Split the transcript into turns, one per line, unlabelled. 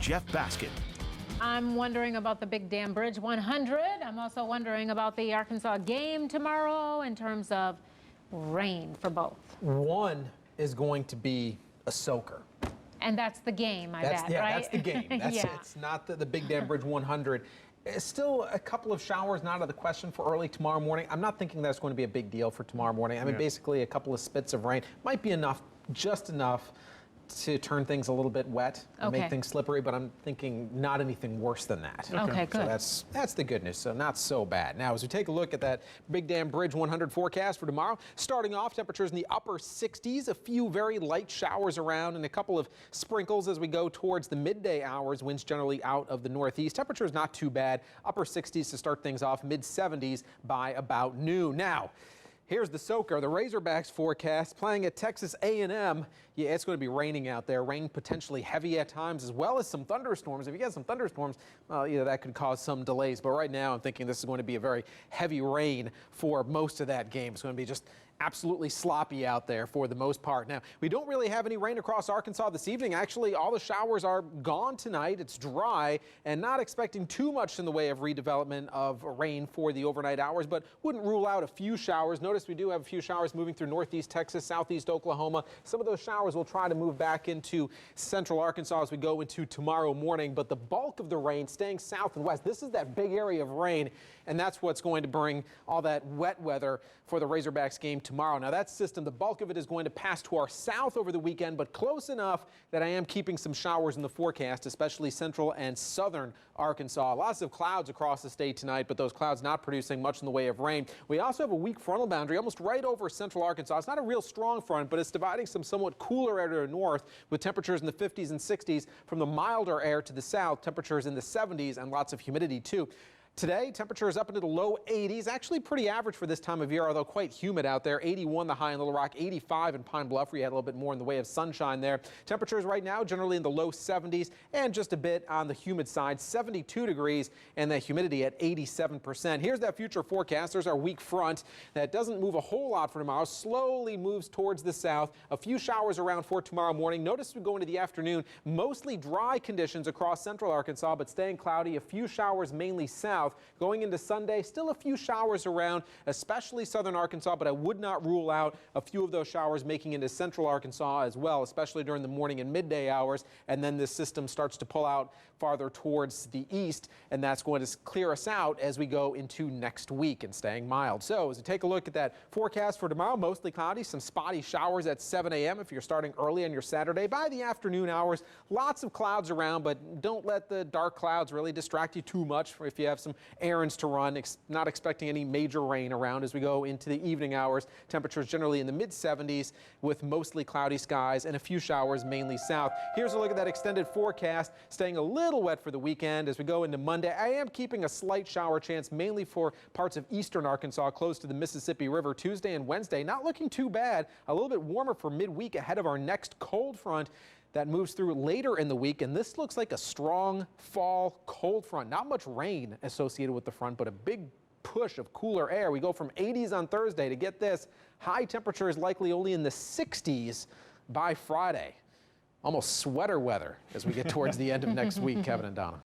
Jeff Baskin.
I'm wondering about the Big Dam Bridge 100. I'm also wondering about the Arkansas game tomorrow in terms of rain for both.
One is going to be a soaker.
And that's the game, I bet,
Yeah,
right?
that's the game. That's
Yeah.
It's not the Big Dam Bridge 100. It's still a couple of showers not out of the question for early tomorrow morning. I'm not thinking that's going to be a big deal for tomorrow morning. I mean, basically a couple of spits of rain might be enough, just enough to turn things a little bit wet and make things slippery, but I'm thinking not anything worse than that.
Okay, good.
So that's the good news, so not so bad. Now, as we take a look at that Big Dam Bridge 100 forecast for tomorrow, starting off, temperatures in the upper 60s, a few very light showers around and a couple of sprinkles as we go towards the midday hours, winds generally out of the northeast. Temperatures not too bad, upper 60s to start things off, mid 70s by about noon. Now, here's the soaker, the Razorbacks forecast, playing at Texas A&M. Yeah, it's going to be raining out there. Rain potentially heavy at times, as well as some thunderstorms. If you get some thunderstorms, well, that could cause some delays. But right now, I'm thinking this is going to be a very heavy rain for most of that game. It's going to be just absolutely sloppy out there for the most part. Now, we don't really have any rain across Arkansas this evening. Actually, all the showers are gone tonight. It's dry and not expecting too much in the way of redevelopment of rain for the overnight hours, but wouldn't rule out a few showers. Notice we do have a few showers moving through northeast Texas, southeast Oklahoma. Some of those showers will try to move back into central Arkansas as we go into tomorrow morning, but the bulk of the rain staying south and west. This is that big area of rain, and that's what's going to bring all that wet weather for the Razorbacks game tomorrow. Now, that system, the bulk of it is going to pass to our south over the weekend, but close enough that I am keeping some showers in the forecast, especially central and southern Arkansas. Lots of clouds across the state tonight, but those clouds not producing much in the way of rain. We also have a weak frontal boundary almost right over central Arkansas. It's not a real strong front, but it's dividing some somewhat cooler air to the north with temperatures in the 50s and 60s from the milder air to the south, temperatures in the 70s and lots of humidity too. Today, temperatures up into the low 80s, actually pretty average for this time of year, although quite humid out there. 81 the high in Little Rock, 85 in Pine Bluff, where you had a little bit more in the way of sunshine there. Temperatures right now generally in the low 70s and just a bit on the humid side, 72 degrees, and the humidity at 87%. Here's that future forecast. There's our weak front that doesn't move a whole lot for tomorrow, slowly moves towards the south. A few showers around for tomorrow morning. Notice we go into the afternoon, mostly dry conditions across central Arkansas, but staying cloudy. A few showers mainly south. Going into Sunday, still a few showers around, especially southern Arkansas, but I would not rule out a few of those showers making into central Arkansas as well, especially during the morning and midday hours. And then this system starts to pull out farther towards the east, and that's going to clear us out as we go into next week and staying mild. So as we take a look at that forecast for tomorrow, mostly cloudy, some spotty showers at 7 a.m. if you're starting early on your Saturday. By the afternoon hours, lots of clouds around, but don't let the dark clouds really distract you too much if you have some errands to run. Not expecting any major rain around as we go into the evening hours. Temperatures generally in the mid 70s with mostly cloudy skies and a few showers mainly south. Here's a look at that extended forecast, staying a little wet for the weekend as we go into Monday. I am keeping a slight shower chance mainly for parts of eastern Arkansas close to the Mississippi River. Tuesday and Wednesday not looking too bad. A little bit warmer for midweek ahead of our next cold front that moves through later in the week, and this looks like a strong fall cold front. Not much rain associated with the front, but a big push of cooler air. We go from 80s on Thursday to get this. High temperatures likely only in the 60s by Friday. Almost sweater weather as we get towards the end of next week, Kevin and Donna.